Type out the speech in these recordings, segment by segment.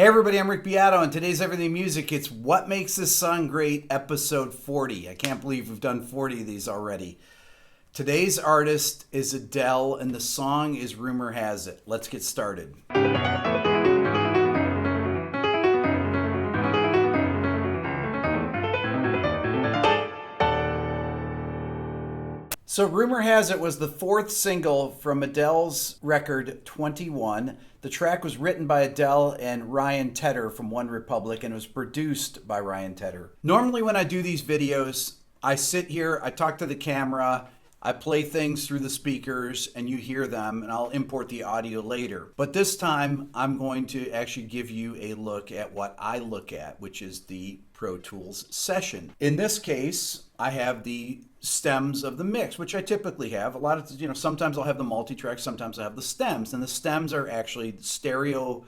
Hey everybody, I'm Rick Beato, and today's Everything Music. It's What Makes This Song Great, episode 40. I can't believe we've done 40 of these already. Today's artist is Adele, and the song is Rumour Has It. Let's get started. So Rumour Has It was the fourth single from Adele's record 21. The track was written by Adele and Ryan Tedder from One Republic, and it was produced by Ryan Tedder. Normally when I do these videos, I sit here, I talk to the camera, I play things through the speakers, and you hear them, and I'll import the audio later. But this time, I'm going to actually give you a look at what I look at, which is the Pro Tools session. In this case, I have the stems of the mix, which I typically have. A lot of, sometimes I'll have the multi-track, sometimes I have the stems, and the stems are actually stereo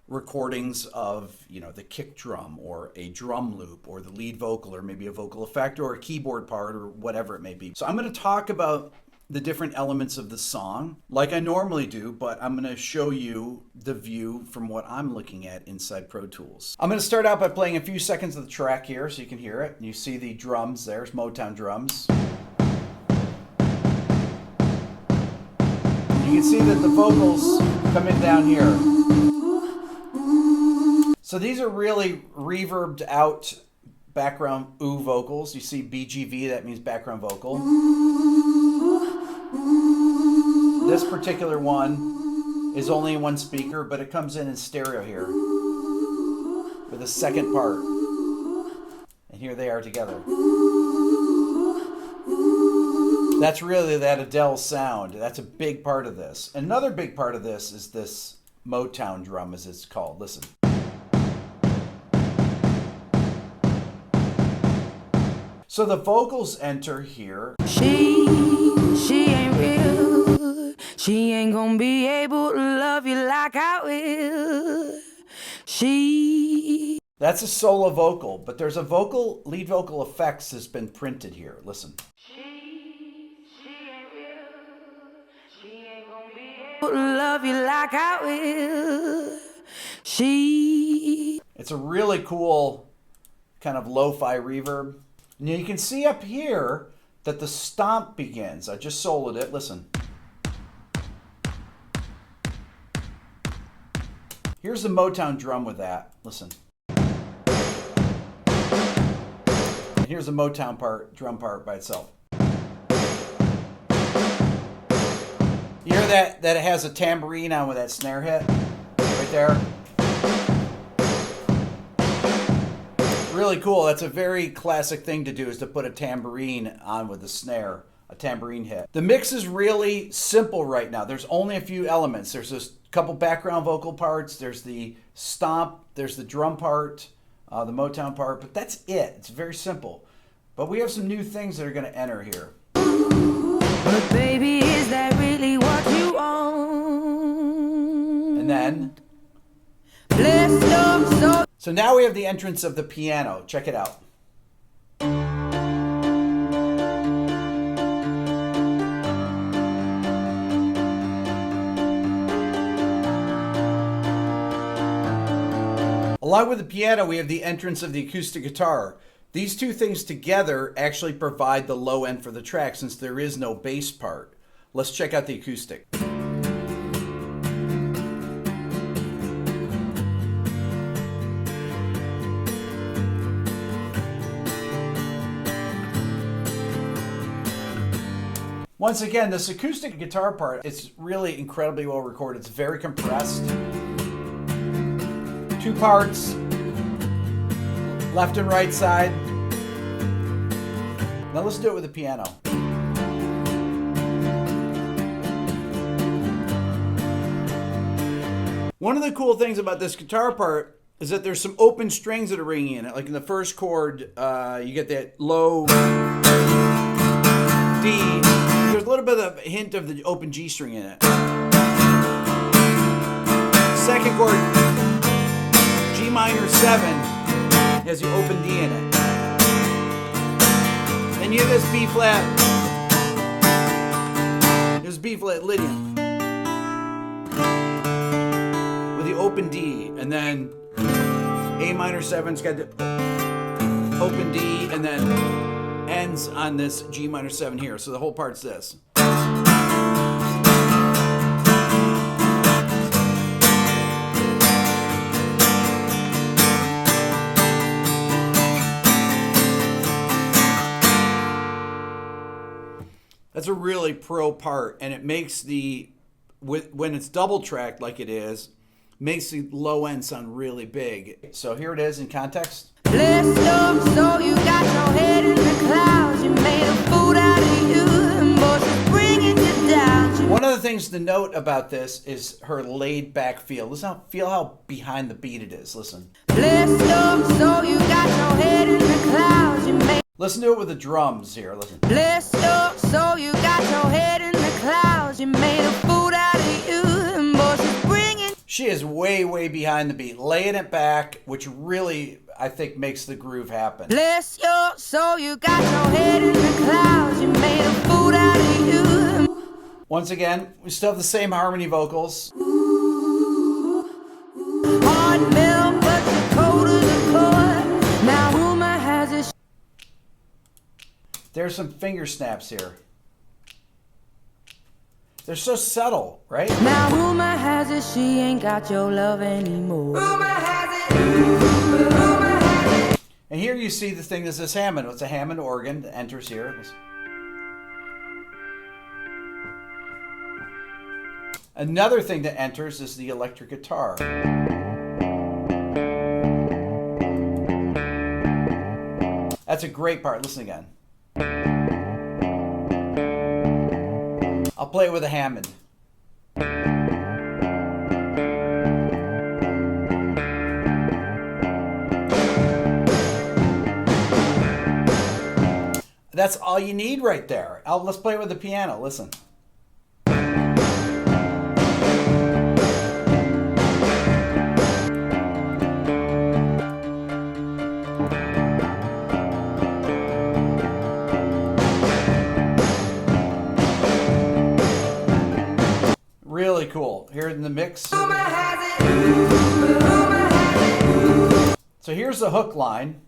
recordings of, the kick drum or a drum loop or the lead vocal or maybe a vocal effect or a keyboard part or whatever it may be. So I'm going to talk about the different elements of the song like I normally do, but I'm going to show you the view from what I'm looking at inside Pro Tools. I'm going to start out by playing a few seconds of the track here so you can hear it. You see the drums, there's Motown drums. You can see that the vocals come in down here. So these are really reverbed out background ooh vocals. You see BGV, that means background vocal. This particular one is only in one speaker, but it comes in stereo here with a second part. And here they are together. That's really that Adele sound. That's a big part of this. Another big part of this is this Motown drum, as it's called. Listen. So the vocals enter here. She ain't real. She ain't gonna be able to love you like I will. That's a solo vocal, but there's a lead vocal effects that's been printed here. Listen. She ain't real. She ain't gonna be able to love you like I will. It's a really cool kind of lo-fi reverb. Now you can see up here that the stomp begins. I just soloed it. Listen. Here's the Motown drum with that. Listen. And here's the Motown drum part by itself. You hear that it has a tambourine on with that snare hit right there? Really cool. That's a very classic thing to do, is to put a tambourine on with the snare, a tambourine hit. The mix is really simple right now. There's only a few elements. There's a couple background vocal parts. There's the stomp. There's the drum part, the Motown part. But that's it. It's very simple. But we have some new things that are going to enter here. But baby, is that really what you want? And then... Blessed So now we have the entrance of the piano. Check it out. Along with the piano, we have the entrance of the acoustic guitar. These two things together actually provide the low end for the track since there is no bass part. Let's check out the acoustic. Once again, this acoustic guitar part, it's really incredibly well recorded. It's very compressed. Two parts, left and right side. Now let's do it with the piano. One of the cool things about this guitar part is that there's some open strings that are ringing in it. Like in the first chord, you get that low D. There's a little bit of a hint of the open G string in it. Second chord, G minor 7, has the open D in it. Then you have this B flat. There's B flat Lydian with the open D, and then A minor 7's got the open D and then ends on this G minor 7 here. So the whole part's this. That's a really pro part, and it makes when it's double tracked like it is, makes the low end sound really big. So here it is in context. Bless your soul, you got your head in the clouds. You made a fool out of you, and boy, she's bringing you down. One of the things to note about this is her laid back feel. Listen, feel how behind the beat it is. Listen. Bless your soul, you got your head in the clouds. You made. Listen to it with the drums here. Listen. Bless your soul, you got your head in the clouds. You made a fool out of you, and boy, she's bringing. She is way, way behind the beat, laying it back, which really, I think, makes the groove happen. Bless your soul, you got your head in the clouds. You made a fool out of you. Once again, we still have the same harmony vocals. Hard milk, but you're cold as a core. Now Rumour has a. There's some finger snaps here. They're so subtle, right? Now Rumour has it, she ain't got your love anymore. Rumour has it. Rumour has it. And here you see the thing that says Hammond. It's a Hammond organ that enters here. Another thing that enters is the electric guitar. That's a great part. Listen again. I'll play it with a Hammond. That's all you need right there. Let's play it with the piano. Listen. Really cool. Here in the mix. So here's the hook line.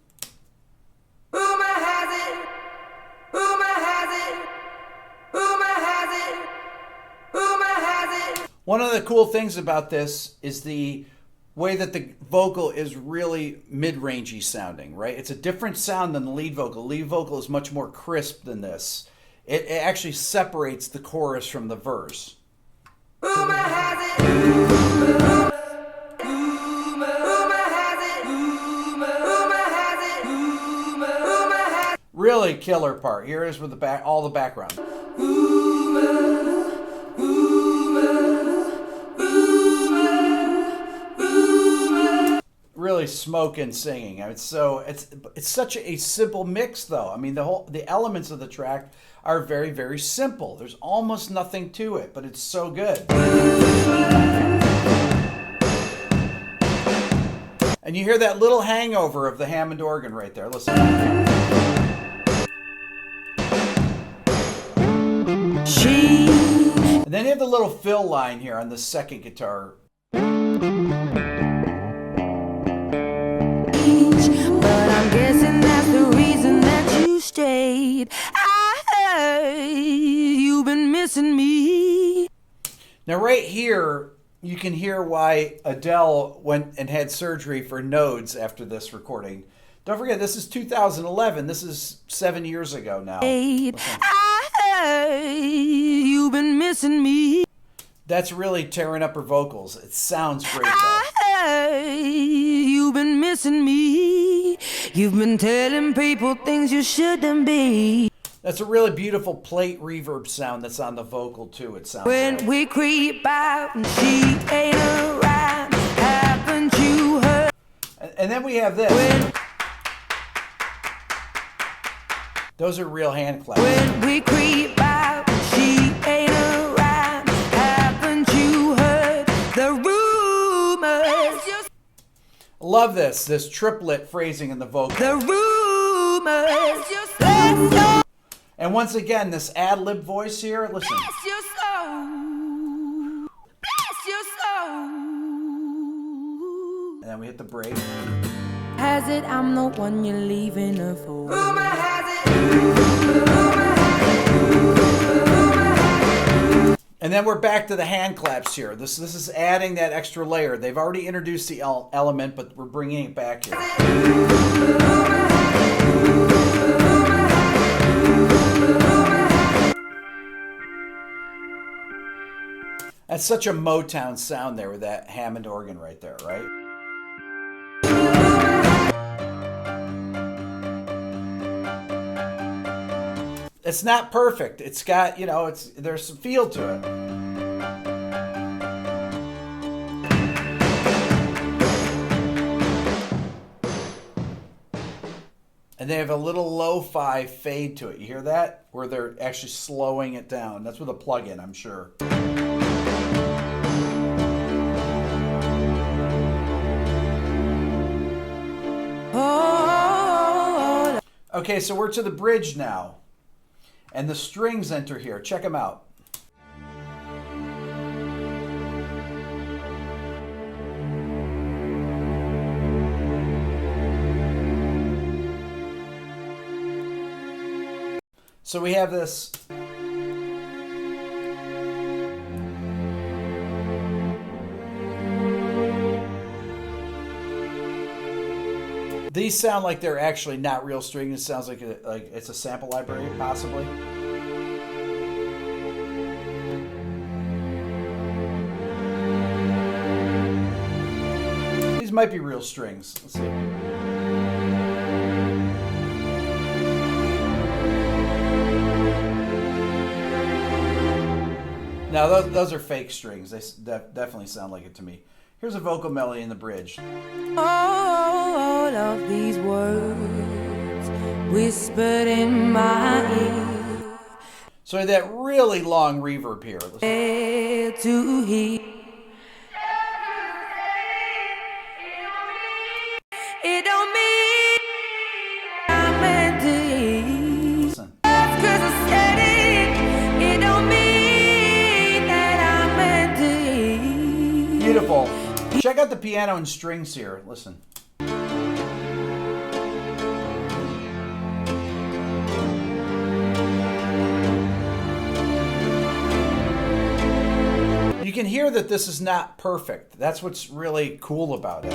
One of the cool things about this is the way that the vocal is really mid-rangey sounding, right? It's a different sound than the lead vocal. Lead vocal is much more crisp than this. It actually separates the chorus from the verse. Rumour has it. Rumour has it. Really killer part. Here is with all the background. Really smoking singing. I mean, it's such a simple mix though. I mean, the elements of the track are very, very simple. There's almost nothing to it, but it's so good. And you hear that little hangover of the Hammond organ right there. Listen. And then you have the little fill line here on the second guitar. But I'm guessing that's the reason that you stayed. I heard you've been missing me. Now right here, you can hear why Adele went and had surgery for nodes after this recording. Don't forget, this is 2011. This is 7 years ago now. I heard you've been missing me. That's really tearing up her vocals. It sounds great though. I heard you've been missing me. You've been telling people things you shouldn't be. That's a really beautiful plate reverb sound that's on the vocal too. It sounds when like. We creep out and she ain't around. Haven't you heard? And then we have this. Those are real hand claps. When we creep out and she ain't around. Haven't you heard the rumors? I love this triplet phrasing in the vocal. The rumors. And once again, this ad-lib voice here, listen. Bless your soul. Bless your soul. then we hit the break. Has it, I'm the one you're leaving her for. Rumor has it. And then we're back to the hand claps here. This is adding that extra layer. They've already introduced the element, but we're bringing it back here. That's such a Motown sound there with that Hammond organ right there, right? It's not perfect. It's got, there's some feel to it. And they have a little lo-fi fade to it. You hear that? Where they're actually slowing it down. That's with a plug-in, I'm sure. Okay, so we're to the bridge now. And the strings enter here. Check them out. So we have this. These sound like they're actually not real strings. It sounds like it's a sample library, possibly. These might be real strings. Let's see. Now, those are fake strings. They definitely sound like it to me. Here's a vocal melody in the bridge. All of these words whispered in my ear. So that really long reverb here. To hear. It don't mean I meant to. Listen. Just 'cause I said it, it don't mean that I meant to. Beautiful. Check out the piano and strings here. Listen. You can hear that this is not perfect. That's what's really cool about it.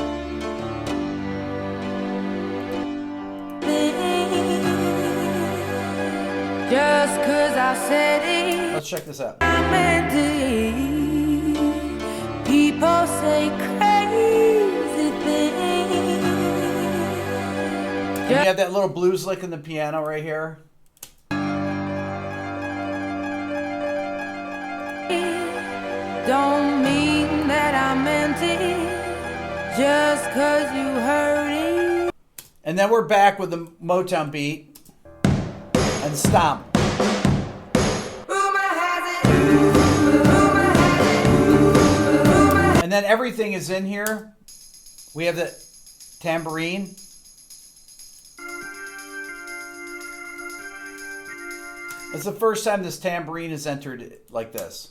Just 'cause I said it. Let's check this out. I meant to. People say crazy things. And you have that little blues lick in the piano right here. Don't mean that I meant it. Just 'cause you heard it. And then we're back with the Motown beat and stomp. And then everything is in here. We have the tambourine. It's the first time this tambourine is entered like this.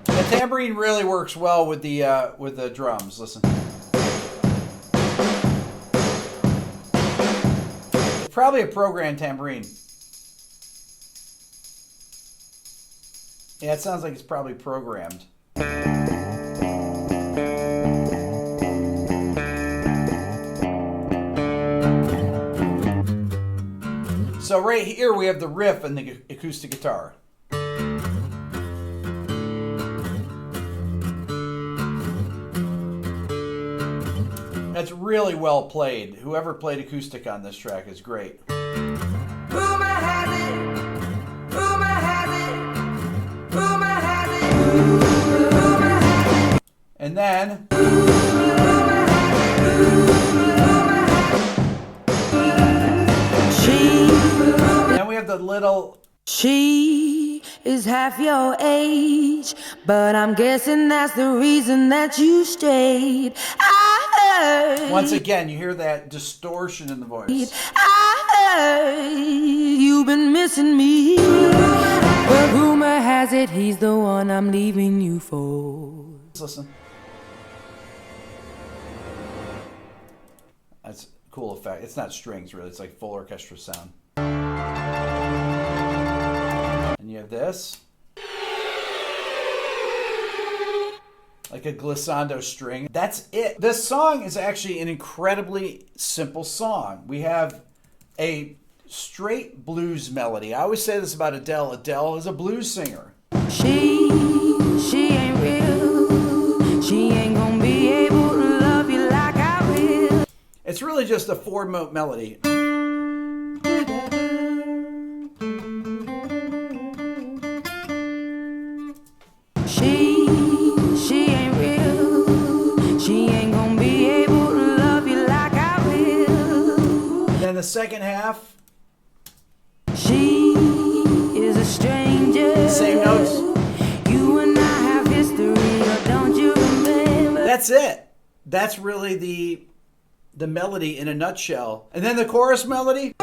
The tambourine really works well with the drums. Listen. Probably a programmed tambourine. Yeah, it sounds like it's probably programmed. So right here we have the riff and the acoustic guitar. That's really well played. Whoever played acoustic on this track is great. Rumor has it. Rumor has it. Rumor has it. Rumor has it. And then we have the little. She is half your age, but I'm guessing that's the reason that you stayed. Once again, you hear that distortion in the voice. I You've been missing me. But rumor has it he's the one I'm leaving you for. Let's listen. That's a cool effect. It's not strings, really. It's like full orchestra sound. And you have this. Like a glissando string. That's it. This song is actually an incredibly simple song. We have a straight blues melody. I always say this about Adele. Adele is a blues singer. She ain't real. She ain't gonna be able to love you like I will. It's really just a 4-note melody. She ain't real. She ain't gonna be able to love you like I will. Then the second half. She is a stranger. Same notes. You and I have history, or don't you remember? That's it. That's really the melody in a nutshell. And then the chorus melody.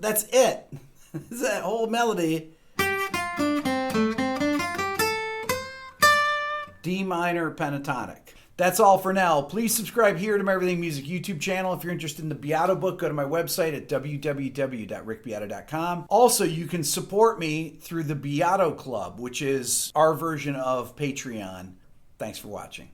That's it. That whole melody. D minor pentatonic. That's all for now. Please subscribe here to my Everything Music YouTube channel. If you're interested in the Beato book, go to my website at www.rickbeato.com. Also, you can support me through the Beato Club, which is our version of Patreon. Thanks for watching.